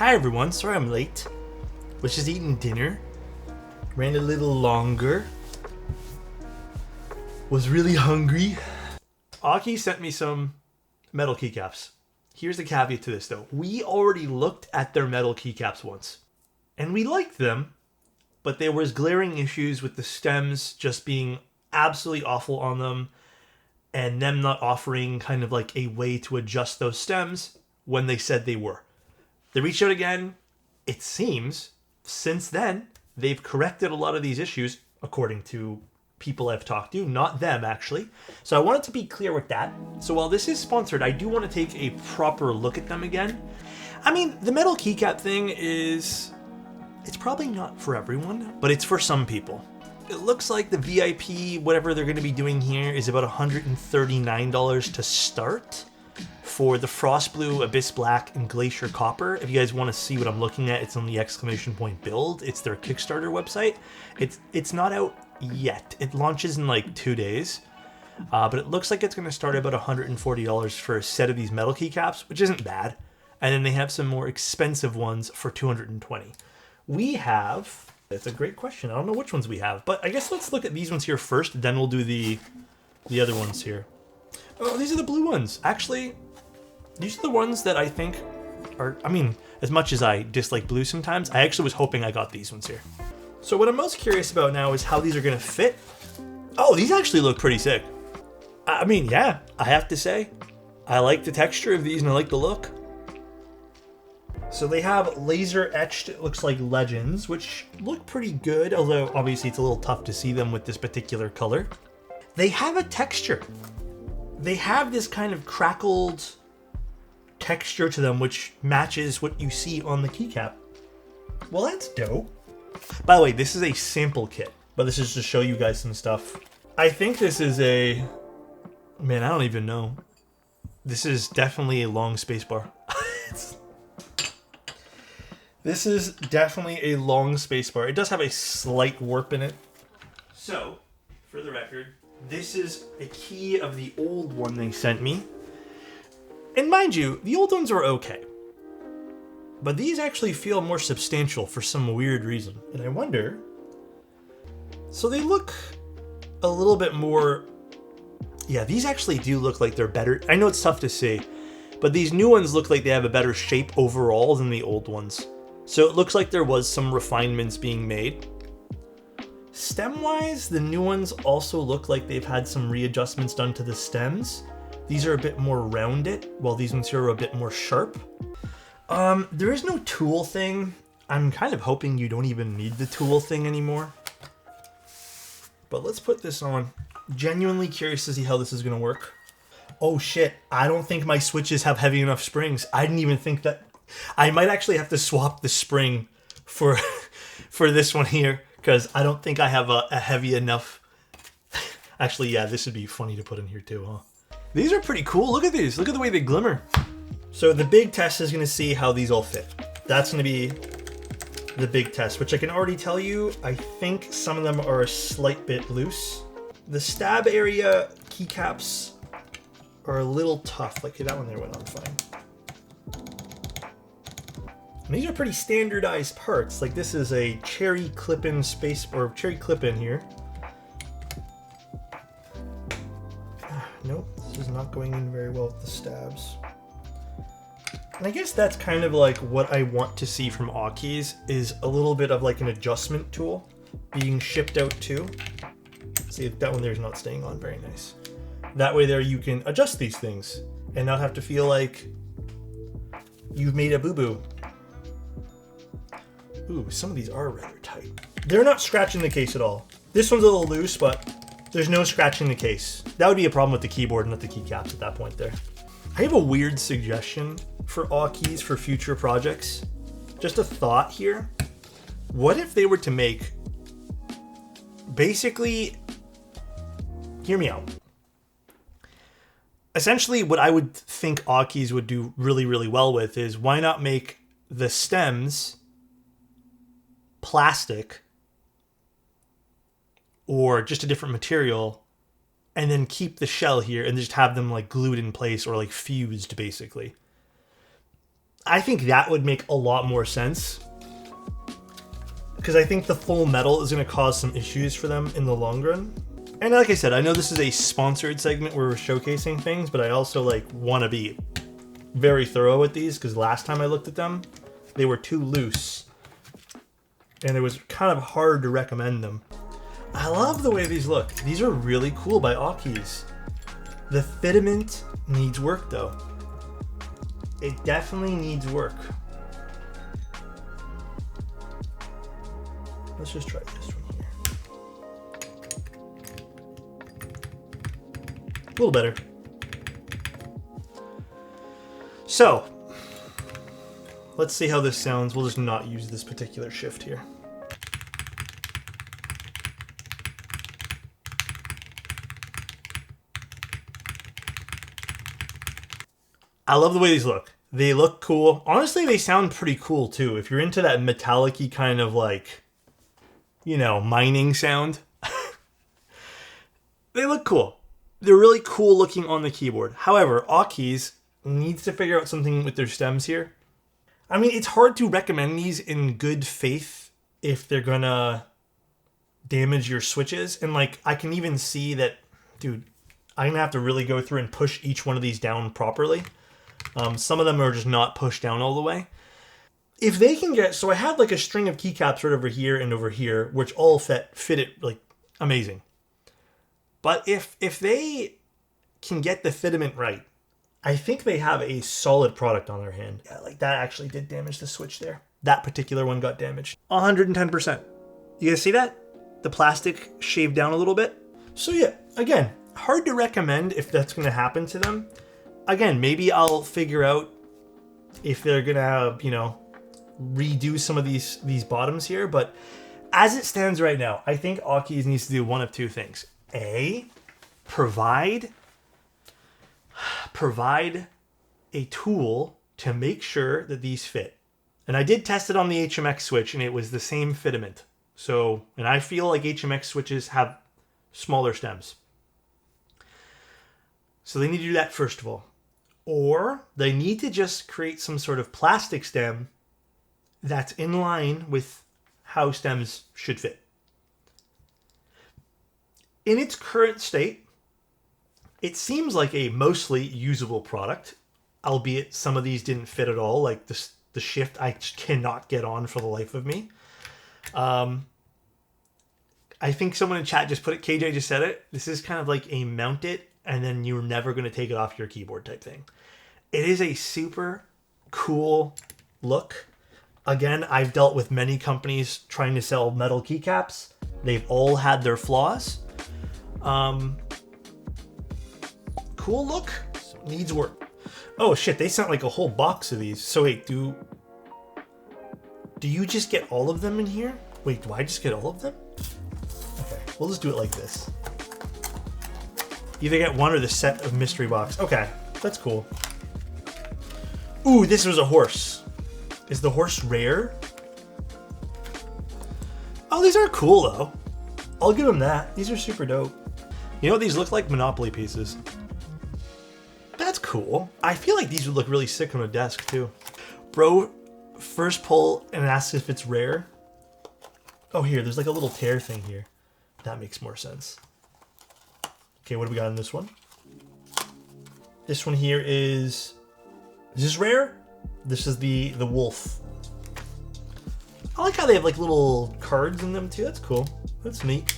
Hi everyone, sorry I'm late. Was just eating dinner. Ran a little longer. Was really hungry. Aki sent me some metal keycaps. Here's the caveat to this though. We already looked at their metal keycaps once. And we liked them, but there was glaring issues with the stems just being absolutely awful on them, and them not offering kind of like a way to adjust those stems when they said they were. They reached out again. It seems since then they've corrected a lot of these issues, according to people I've talked to, not them actually. So I wanted to be clear with that. So while this is sponsored, I do want to take a proper look at them again. I mean, the metal keycap thing is, it's probably not for everyone, but it's for some people. It looks like the VIP, whatever they're going to be doing here, is about $139 to start for the Frost Blue, Abyss Black, and Glacier Copper. If you guys want to see what I'm looking at, it's on the ! Build. It's their Kickstarter website. It's not out yet. It launches in like 2 days, but it looks like it's going to start about $140 for a set of these metal keycaps, which isn't bad. And then they have some more expensive ones for $220. We have, that's a great question. I don't know which ones we have, but I guess let's look at these ones here first, then we'll do the other ones here. Oh, these are the blue ones. Actually, these are the ones that I think are, I mean, as much as I dislike blue sometimes, I actually was hoping I got these ones here. So what I'm most curious about now is how these are going to fit. Oh, these actually look pretty sick. I mean, yeah, I have to say, I like the texture of these and I like the look. So they have laser etched, it looks like legends, which look pretty good, although obviously it's a little tough to see them with this particular color. They have a texture. They have this kind of crackled texture to them, which matches what you see on the keycap. Well, that's dope. By the way, this is a sample kit, but this is to show you guys some stuff. I think this is a, man, I don't even know. This is definitely a long spacebar. This is definitely a long spacebar. It does have a slight warp in it. So, for the record, this is a key of the old one they sent me. And mind you, the old ones are okay. But these actually feel more substantial for some weird reason. And I wonder... So they look a little bit more... Yeah, these actually do look like they're better. I know it's tough to see, but these new ones look like they have a better shape overall than the old ones. So it looks like there was some refinements being made. Stem-wise, the new ones also look like they've had some readjustments done to the stems. These are a bit more rounded, while these ones here are a bit more sharp. There is no tool thing. I'm kind of hoping you don't even need the tool thing anymore. But let's put this on. Genuinely curious to see how this is going to work. Oh shit, I don't think my switches have heavy enough springs. I didn't even think that. I might actually have to swap the spring for this one here, because I don't think I have a heavy enough. Actually, yeah, this would be funny to put in here too, huh? These are pretty cool. Look at these. Look at the way they glimmer. So the big test is going to see how these all fit. That's going to be the big test, which I can already tell you, I think some of them are a slight bit loose. The stab area keycaps are a little tough. Like that one there went on fine. And these are pretty standardized parts. Like this is a cherry clip-in space, or cherry clip-in here. Nope, this is not going in very well with the stabs. And I guess that's kind of like what I want to see from Awekeys, is a little bit of like an adjustment tool being shipped out too. See, that one there is not staying on very nice. That way there you can adjust these things and not have to feel like you've made a boo-boo. Ooh, some of these are rather tight. They're not scratching the case at all. This one's a little loose, but there's no scratching the case. That would be a problem with the keyboard, not the keycaps at that point there. I have a weird suggestion for Awekeys for future projects. Just a thought here. What if they were to make, basically, hear me out. Essentially, what I would think Awekeys would do really, really well with is, why not make the stems plastic or just a different material, and then keep the shell here and just have them like glued in place or like fused basically. I think that would make a lot more sense. Because I think the full metal is going to cause some issues for them in the long run. And like I said, I know this is a sponsored segment where we're showcasing things, but I also like want to be very thorough with these because last time I looked at them, they were too loose. And it was kind of hard to recommend them. I love the way these look. These are really cool by Awekeys. The fitment needs work though. It definitely needs work. Let's just try this one here. A little better. So, let's see how this sounds. We'll just not use this particular shift here. I love the way these look. They look cool. Honestly, they sound pretty cool too. If you're into that metallic-y kind of like, you know, mining sound. They look cool. They're really cool looking on the keyboard. However, Awekeys needs to figure out something with their stems here. I mean, it's hard to recommend these in good faith if they're gonna damage your switches. And like, I can even see that, dude, I'm gonna have to really go through and push each one of these down properly. Some of them are just not pushed down all the way. If they can get, so I had like a string of keycaps right over here and over here, which all fit it like amazing. But if they can get the fitment right, I think they have a solid product on their hand. Yeah, like that actually did damage the switch there. That particular one got damaged. 110%. You guys see that? The plastic shaved down a little bit. So yeah, again, hard to recommend if that's going to happen to them. Again, maybe I'll figure out if they're going to, you know, redo some of these bottoms here. But as it stands right now, I think Awekeys needs to do one of two things. A, provide a tool to make sure that these fit. And I did test it on the HMX switch and it was the same fitment. So, and I feel like HMX switches have smaller stems. So they need to do that first of all. Or they need to just create some sort of plastic stem that's in line with how stems should fit. In its current state, it seems like a mostly usable product, albeit some of these didn't fit at all. Like the shift, I just cannot get on for the life of me. I think someone in chat just put it, KJ just said it. This is kind of like a mount it and then you're never going to take it off your keyboard type thing. It is a super cool look. Again, I've dealt with many companies trying to sell metal keycaps. They've all had their flaws. Cool look, needs work. Oh shit, they sent like a whole box of these. So wait, do you just get all of them in here? Wait, do I just get all of them? Okay, we'll just do it like this. Either get one or the set of mystery box. Okay, that's cool. Ooh, this was a horse. Is the horse rare? Oh, these are cool though. I'll give them that. These are super dope. You know what these look like? Monopoly pieces. That's cool. I feel like these would look really sick on a desk too. Bro, first pull and asks if it's rare. Oh, here, there's like a little tear thing here. That makes more sense. Okay, what do we got in this one? This one here is this rare? This is the wolf. I like how they have like little cards in them too. That's cool. That's neat.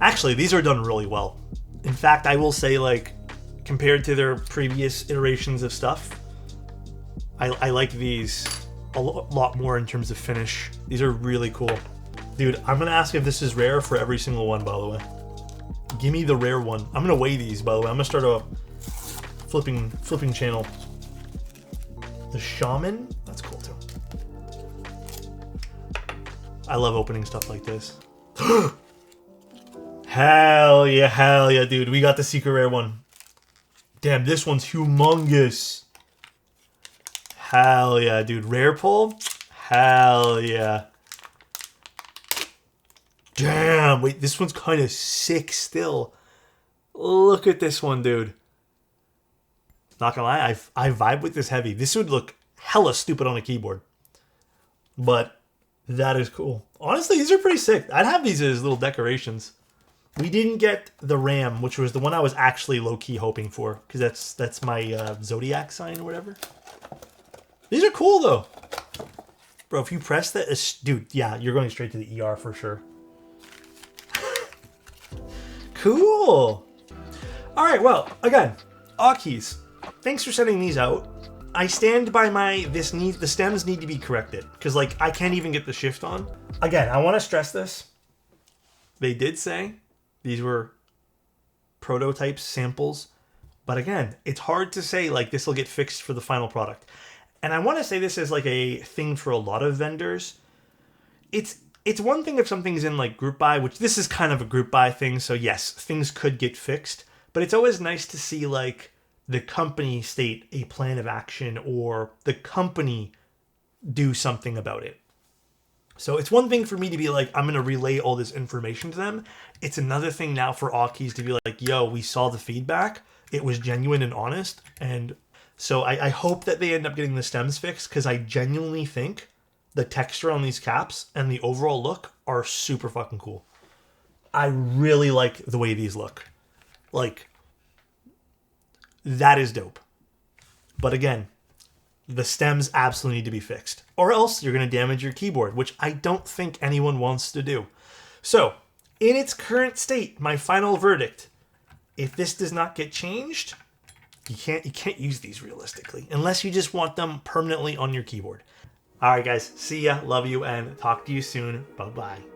Actually, these are done really well. In fact, I will say, like, compared to their previous iterations of stuff, I like these a lot more in terms of finish. These are really cool. Dude, I'm going to ask if this is rare for every single one, by the way. Give me the rare one. I'm going to weigh these, by the way. I'm going to start a flipping channel. The Shaman? That's cool, too. I love opening stuff like this. Hell yeah, dude. We got the secret rare one. Damn, this one's humongous. Hell yeah, dude. Rare pull? Hell yeah. Damn, wait, this one's kind of sick still. Look at this one, dude. Not gonna lie, I vibe with this heavy. This would look hella stupid on a keyboard. But that is cool. Honestly, these are pretty sick. I'd have these as little decorations. We didn't get the Ram, which was the one I was actually low-key hoping for, because that's my zodiac sign or whatever. These are cool, though. Bro, if you press that... Dude, yeah, you're going straight to the ER for sure. Cool. All right, well, again, Awekeys, thanks for sending these out. I stand by the stems need to be corrected, because, like, I can't even get the shift on. Again, I want to stress this. They did say these were prototypes, samples, but again, it's hard to say, like, this will get fixed for the final product. And I want to say this is, like, a thing for a lot of vendors. It's one thing if something's in, like, group buy, which this is kind of a group buy thing, so yes, things could get fixed, but it's always nice to see, like, the company state a plan of action or the company do something about it. So it's one thing for me to be like, I'm going to relay all this information to them. It's another thing now for Awekeys to be like, yo, we saw the feedback. It was genuine and honest. And so I hope that they end up getting the stems fixed, because I genuinely think the texture on these caps and the overall look are super fucking cool. I really like the way these look. Like, that is dope. But again, the stems absolutely need to be fixed, or else you're going to damage your keyboard, which I don't think anyone wants to do. So, in its current state, my final verdict, if this does not get changed, you can't use these realistically, unless you just want them permanently on your keyboard. All right, guys, see ya, love you, and talk to you soon. Bye-bye.